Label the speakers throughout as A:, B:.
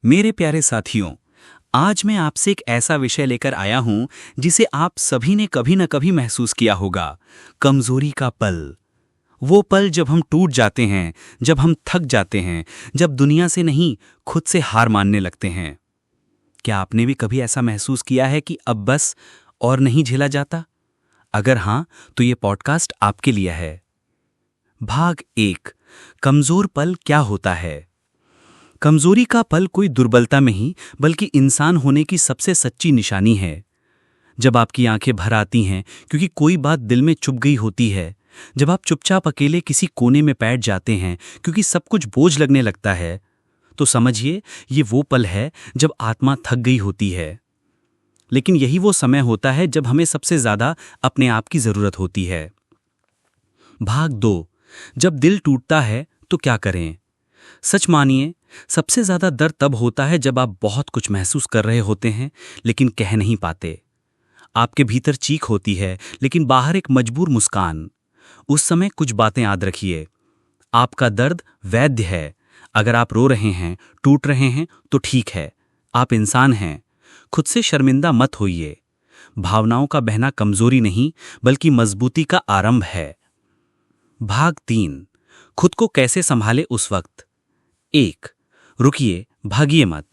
A: मेरे प्यारे साथियों, आज मैं आपसे एक ऐसा विषय लेकर आया हूं जिसे आप सभी ने कभी न कभी महसूस किया होगा। कमजोरी का पल। वो पल जब हम टूट जाते हैं, जब हम थक जाते हैं, जब दुनिया से नहीं खुद से हार मानने लगते हैं। क्या आपने भी कभी ऐसा महसूस किया है कि अब बस और नहीं झेला जाता? अगर हां, तो ये पॉडकास्ट आपके लिए है। भाग 1। कमजोर पल क्या होता है? कमजोरी का पल कोई दुर्बलता में ही बल्कि इंसान होने की सबसे सच्ची निशानी है। जब आपकी आंखें भर आती हैं क्योंकि कोई बात दिल में चुभ गई होती है, जब आप चुपचाप अकेले किसी कोने में बैठ जाते हैं क्योंकि सब कुछ बोझ लगने लगता है, तो समझिए ये वो पल है जब आत्मा थक गई होती है। लेकिन यही वो समय होता है जब हमें सबसे ज्यादा अपने आप की जरूरत होती है। भाग 2। जब दिल टूटता है तो क्या करें? सच मानिए, सबसे ज्यादा दर्द तब होता है जब आप बहुत कुछ महसूस कर रहे होते हैं लेकिन कह नहीं पाते। आपके भीतर चीख होती है लेकिन बाहर एक मजबूर मुस्कान। उस समय कुछ बातें याद रखिए। आपका दर्द वैध है। अगर आप रो रहे हैं, टूट रहे हैं तो ठीक है। आप इंसान हैं। खुद से शर्मिंदा मत होइए। भावनाओं का बहना कमजोरी नहीं बल्कि मजबूती का आरंभ है। भाग 3। खुद को कैसे संभाले उस वक्त? 1। रुकिए, भागिए मत।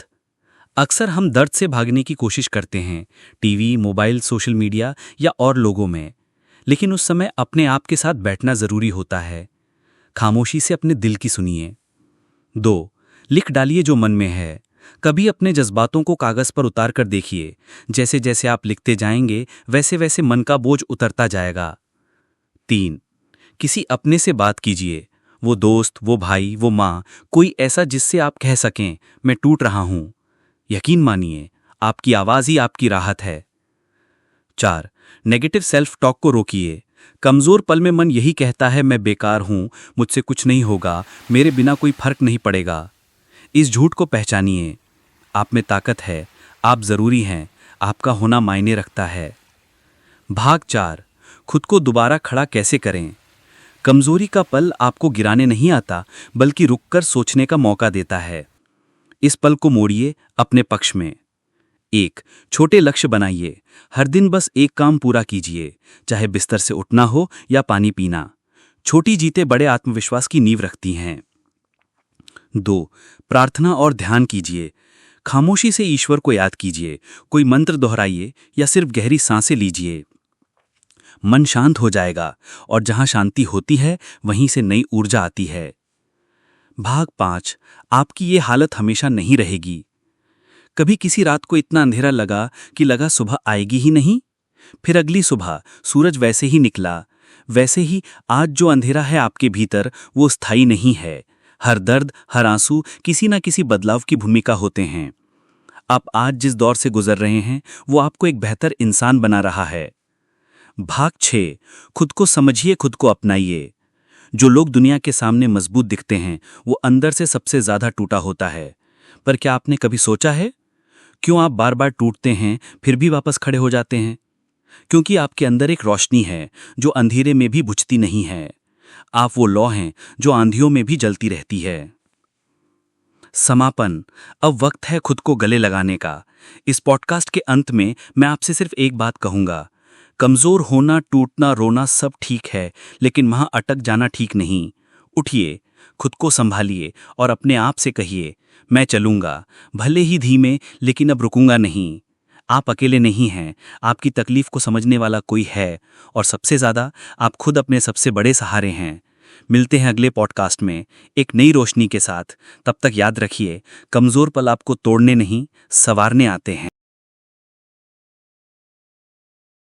A: अक्सर हम दर्द से भागने की कोशिश करते हैं, टीवी, मोबाइल, सोशल मीडिया या और लोगों में। लेकिन उस समय अपने आप के साथ बैठना जरूरी होता है। खामोशी से अपने दिल की सुनिए। 2। लिख डालिए जो मन में है। कभी अपने जज्बातों को कागज पर उतार कर देखिए। जैसे जैसे आप लिखते जाएंगे वैसे वैसे मन का बोझ उतरता जाएगा। 3। किसी अपने से बात कीजिए। वो दोस्त, वो भाई, वो माँ, कोई ऐसा जिससे आप कह सकें मैं टूट रहा हूं। यकीन मानिए, आपकी आवाज ही आपकी राहत है। 4। नेगेटिव सेल्फ टॉक को रोकिए। कमजोर पल में मन यही कहता है मैं बेकार हूं, मुझसे कुछ नहीं होगा, मेरे बिना कोई फर्क नहीं पड़ेगा। इस झूठ को पहचानिए। आप में ताकत है, आप जरूरी हैं, आपका होना मायने रखता है। भाग 4। खुद को दोबारा खड़ा कैसे करें? कमजोरी का पल आपको गिराने नहीं आता बल्कि रुककर सोचने का मौका देता है। इस पल को मोड़िए अपने पक्ष में। 1। छोटे लक्ष्य बनाइए। हर दिन बस एक काम पूरा कीजिए, चाहे बिस्तर से उठना हो या पानी पीना। छोटी जीतें बड़े आत्मविश्वास की नींव रखती हैं। 2। प्रार्थना और ध्यान कीजिए। खामोशी से ईश्वर को याद कीजिए, कोई मंत्र दोहराइए या सिर्फ गहरी सांसें लीजिए। मन शांत हो जाएगा और जहां शांति होती है वहीं से नई ऊर्जा आती है। भाग 5। आपकी ये हालत हमेशा नहीं रहेगी। कभी किसी रात को इतना अंधेरा लगा कि लगा सुबह आएगी ही नहीं। फिर अगली सुबह सूरज वैसे ही निकला। वैसे ही आज जो अंधेरा है आपके भीतर वो स्थायी नहीं है। हर दर्द, हर आंसू किसी न किसी बदलाव की भूमिका होते हैं। आप आज जिस दौर से गुजर रहे हैं वो आपको एक बेहतर इंसान बना रहा है। भाग 6। खुद को समझिए, खुद को अपनाइए। जो लोग दुनिया के सामने मजबूत दिखते हैं वो अंदर से सबसे ज्यादा टूटा होता है। पर क्या आपने कभी सोचा है क्यों आप बार बार टूटते हैं फिर भी वापस खड़े हो जाते हैं? क्योंकि आपके अंदर एक रोशनी है जो अंधेरे में भी बुझती नहीं है। आप वो लौ हैं जो आंधियों में भी जलती रहती है। समापन। अब वक्त है खुद को गले लगाने का। इस पॉडकास्ट के अंत में मैं आपसे सिर्फ एक बात कहूंगा। कमजोर होना, टूटना, रोना सब ठीक है, लेकिन वहां अटक जाना ठीक नहीं। उठिए, खुद को संभालिए और अपने आप से कहिए मैं चलूंगा, भले ही धीमे, लेकिन अब रुकूंगा नहीं। आप अकेले नहीं हैं, आपकी तकलीफ को समझने वाला कोई है और सबसे ज्यादा आप खुद अपने सबसे बड़े सहारे हैं। मिलते हैं अगले पॉडकास्ट में एक नई रोशनी के साथ। तब तक याद रखिए, कमजोर पल आपको तोड़ने नहीं, संवारने आते हैं।